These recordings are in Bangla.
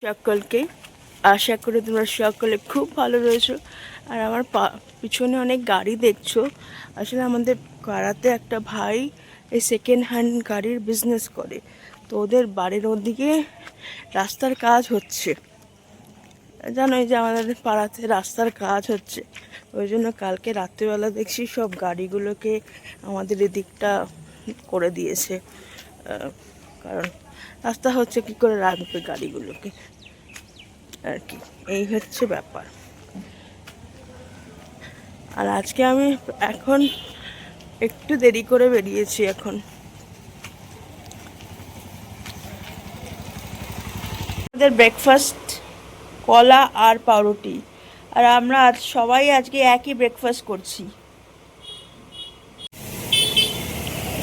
সকলকে আশা করি তোমরা সকলে খুব ভালো রয়েছো। আর আমার পিছনে অনেক গাড়ি দেখছো। আসলে আমাদের পাড়াতে একটা ভাই এই সেকেন্ড হ্যান্ড গাড়ির বিজনেস করে, তো ওদের বাড়ির ওদিকে রাস্তার কাজ হচ্ছে। জানোই যে আমাদের পাড়াতে রাস্তার কাজ হচ্ছে, ওই জন্য কালকে রাত্রিবেলা দেখছি সব গাড়িগুলোকে আমাদের এদিকটা করে দিয়েছে। কারণ রাস্তা হচ্ছে, কি করে রাখবে গাড়িগুলোকে আর কি, এই হচ্ছে ব্যাপার। আর আজকে আমি এখন একটু দেরি করে বেরিয়েছি। এখন আমাদের ব্রেকফাস্ট কলা আর পাউরুটি, আর আমরা আজ সবাই আজকে একই ব্রেকফাস্ট করছি।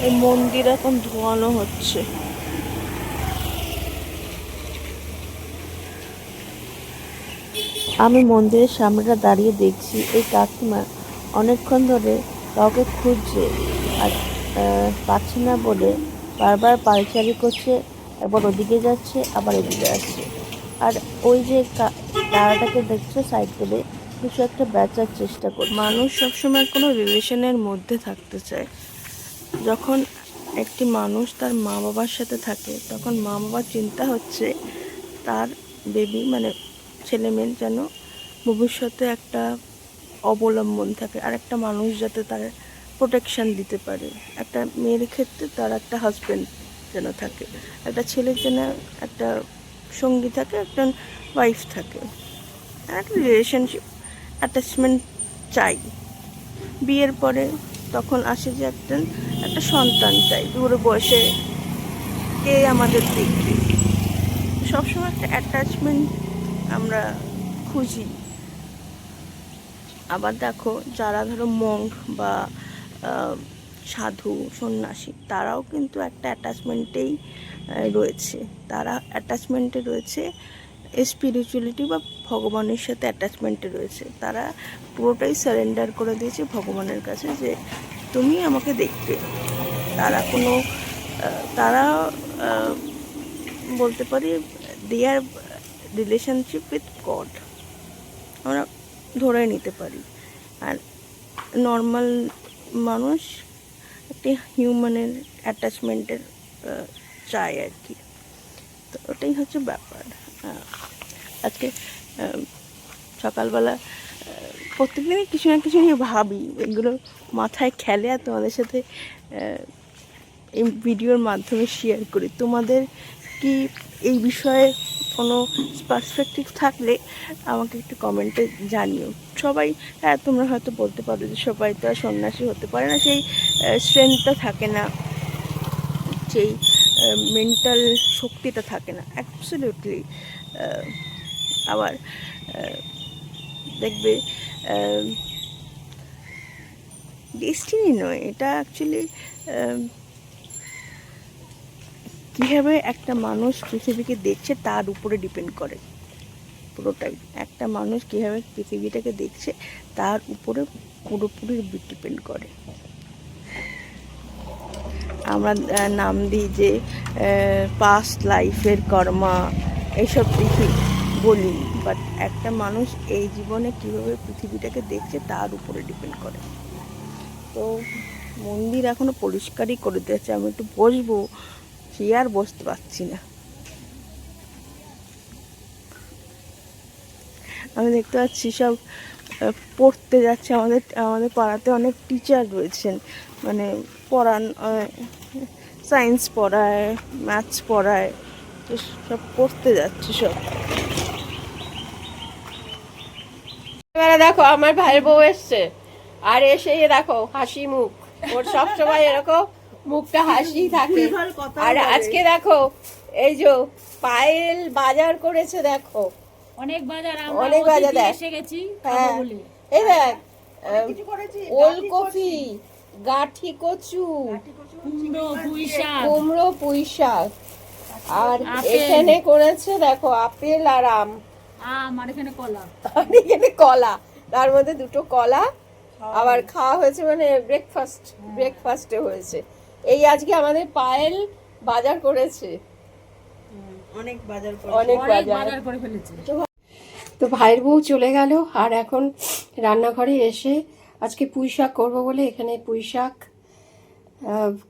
এই মন্দির এখন ধোয়ানো হচ্ছে। আমি মন্দিরের সামনেটা দাঁড়িয়ে দেখছি এই কাকিমা অনেকক্ষণ ধরে কাউকে খুঁজছে, আর পাচ্ছে না বলে বারবার পায়চারি করছে। একবার ওদিকে যাচ্ছে, আবার এদিকে আসছে। আর ওই যে তারাটাকে দেখছো সাইড করে কিছু একটা বেচার চেষ্টা করে। মানুষ সবসময় কোনো রিলেশনের মধ্যে থাকতে চায়। যখন একটি মানুষ তার মা বাবার সাথে থাকে, তখন মা বাবার চিন্তা হচ্ছে তার বেবি মানে ছেলে মেয়ের যেন ভবিষ্যতে একটা অবলম্বন থাকে, আর একটা মানুষ যাতে তার প্রোটেকশান দিতে পারে। একটা মেয়ের ক্ষেত্রে তার একটা হাজব্যান্ড যেন থাকে, একটা ছেলের যেন একটা সঙ্গী থাকে, একটা ওয়াইফ থাকে, একটা রিলেশনশিপ অ্যাটাচমেন্ট চাই। বিয়ের পরে তখন আসে যে একটা সন্তান চাই, বুড়ো বয়সে কে আমাদের দেখবে। সবসময় একটা অ্যাটাচমেন্ট আমরা খুঁজি। আবার দেখো যারা ধরো মঙ্ক বা সাধু সন্ন্যাসী, তারাও কিন্তু একটা অ্যাটাচমেন্টেই রয়েছে। তারা অ্যাটাচমেন্টে রয়েছে স্পিরিচুয়ালিটি বা ভগবানের সাথে অ্যাটাচমেন্টে রয়েছে। তারা পুরোটাই সারেন্ডার করে দিয়েছে ভগবানের কাছে যে তুমি আমাকে দেখবে। তারা কোনো তারা বলতে পারি দেয়ার রিলেশনশিপ উইথ গড আমরা ধরে নিতে পারি। আর নর্মাল মানুষ একটি হিউম্যানের অ্যাটাচমেন্টের চায় আর কি। তো ওটাই হচ্ছে ব্যাপার। আজকে সকালবেলা প্রত্যেকদিনই কিছু না কিছু নিয়ে ভাবি, এগুলো মাথায় খেলে আর তোমাদের সাথে এই ভিডিওর মাধ্যমে শেয়ার করি। তোমাদের কি এই বিষয়ে কোনো পার্সপেক্টিভ থাকলে আমাকে একটু কমেন্টে জানিও। সবাই, হ্যাঁ তোমরা হয়তো বলতে পারো যে সবাই তো আর সন্ন্যাসী হতে পারে না, সেই স্ট্রেংথটা থাকে না, সেই মেন্টাল শক্তিটা থাকে না। অ্যাবসলিউটলি। আবার দেখবে ডেস্টিনি নয় এটা, অ্যাকচুয়ালি কীভাবে একটা মানুষ পৃথিবীকে দেখছে তার উপরে ডিপেন্ড করে পুরোটাই। একটা মানুষ কীভাবে পৃথিবীটাকে দেখছে তার উপরে পুরোপুরি ডিপেন্ড করে। আমরা নাম দিই যে পাস্ট লাইফের কর্মা, এইসব দেখি বলি, বাট একটা মানুষ এই জীবনে কীভাবে পৃথিবীটাকে দেখছে তার উপরে ডিপেন্ড করে। তো মন্দির এখনও পরিষ্কারই করে দিয়েছে, আমি একটু বসবো, সে আর বসতে পারছি না। আমি দেখতে পাচ্ছি সব পড়তে যাচ্ছে। আমাদের আমাদের পাড়াতে অনেক টিচার রয়েছেন, মানে পড়ান, সায়েন্স পড়ায়, ম্যাথস পড়ায়, তো সব পড়তে যাচ্ছে সব। এবারে দেখো আমার ভাইয়ের বউ এসছে, আর এসে দেখো হাসি মুখ ওর, সব সময় এরকম মুখটা হাসি থাকে। আর আজকে দেখো এই যে পায়েল বাজার করেছে, দেখো অনেক বাজার এসে গেছি। হ্যাঁ এই দেখ, ওলকপি, গাঠি কচু, কুমড়ো পুঁই শাক, আর এখানে করেছে দেখো আপেল আর আম, আর এখানে কলা, এখানে কলা, তার মধ্যে দুটো কলা। আবার খাওয়া হয়েছে, মানে ব্রেকফাস্টে হয়েছে। এই আজকে আমাদের পায়েল বাজার করেছে। অনেক অনেক বাজার। বাজার করে ফেলেছে। তো ভাইয়ের বউ চলে গেল, আর এখন রান্নাঘরে এসে আজকে পুঁই শাক করবো বলে এখানে পুঁই শাক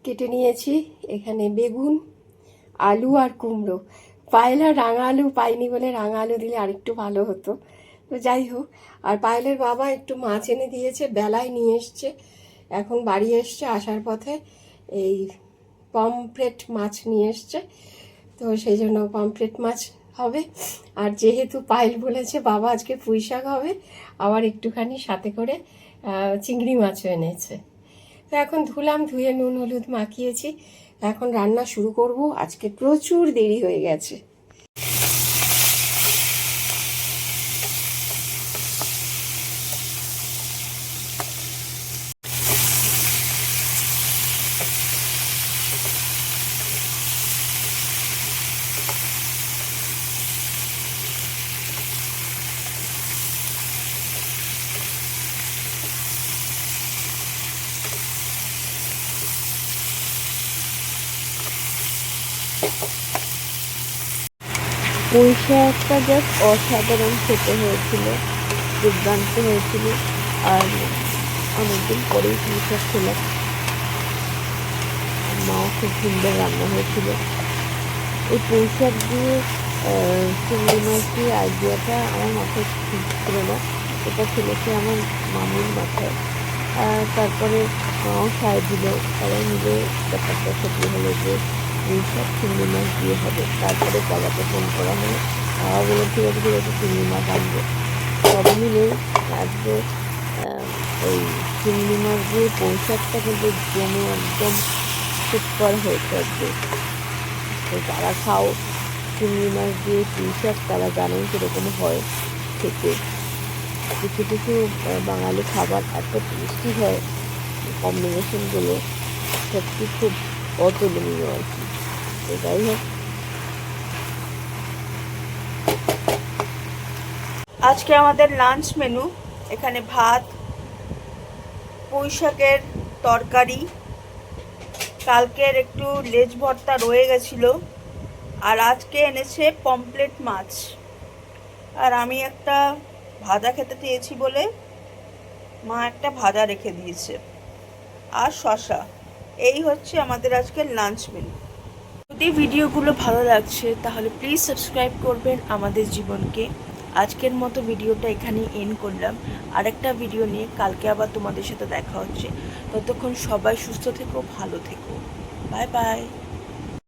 কেটে নিয়েছি। এখানে বেগুন, আলু আর কুমড়ো। পায়েল আর রাঙা আলু পাইনি বলে রাঙা আলু দিলে আরেকটু ভালো হতো, তো যাই হোক। আর পায়েলের বাবা একটু মাছ এনে দিয়েছে, বেলায় নিয়ে এসছে, এখন বাড়ি এসছে, আসার পথে এই পমফ্রেট মাছ নিয়ে এসছে, তো সেই জন্য পমফ্রেট মাছ হবে। আর যেহেতু পায়েল বলেছে বাবা আজকে পুঁই শাক হবে, আবার একটুখানি সাথে করে চিংড়ি মাছও এনেছে। তো এখন ধুলাম, ধুয়ে নুন হলুদ মাখিয়েছি, এখন রান্না শুরু করব। আজকে প্রচুর দেরি হয়ে গেছে। পুঁই শাকটা জাস্ট অসাধারণ খেতে হয়েছিল, দুর্দান্ত হয়েছিল। আর অনেকদিন পরেই পুঁই শাক খেলাম, মাও খুব সুন্দর রান্না হয়েছিল। এই পুঁই শাক দিয়ে চিংড়ি মাছ দিয়ে আইডিয়াটা আমার মাথায় ঠিক ছিল না, এটা ছেলেকে আমার মামির মাথায়। তারপরে মাও সায় দিল, সবাই মিলে ব্যাপারটা সত্যি হলো যে পুঁই শাক চিংড়ি মাছ দিয়ে হবে। তারপরে বাবাকে ফোন করা হলো, বাবা বলে ঠিক আছে ঠিক আছে চিংড়ি মাছ আনবো। সবাই মিলে আজকে ওই চিংড়ি মাছ দিয়ে পুঁই শাকটা কিন্তু জমে একদম সুপার হয়েছে আজকে। তো যারা খাও চিংড়ি মাছ দিয়ে পুঁই শাক তারা জানেন কীরকম হয় খেতে। কিছু কিছু বাঙালি খাবার এত টেস্টি হয়, কম্বিনেশনগুলো সত্যি খুব অতুলনীয় আর কি। তো যাই হোক, আজকে আমাদের লাঞ্চ মেনু এখানে ভাত, পুঁই শাকের তরকারি, কালকের একটু লেজ ভর্তা রয়ে গেছিলো, আর আজকে এনেছে পমফ্রেট মাছ, আর আমি একটা ভাজা খেতে চেয়েছি বলে মা একটা ভাজা রেখে দিয়েছে, আর শসা। এই হচ্ছে আমাদের আজকের লাঞ্চ মেনু। যদি ভিডিওগুলো ভালো লাগছে তাহলে প্লিজ সাবস্ক্রাইব করবেন আমাদের জীবনকে। আজকের মতো ভিডিওটা এখানেই এন্ড করলাম, আরেকটা ভিডিও নিয়ে কালকে আবার তোমাদের সাথে দেখা হচ্ছে। ততক্ষণ সবাই সুস্থ থেকো, ভালো থেকো, বাই বাই।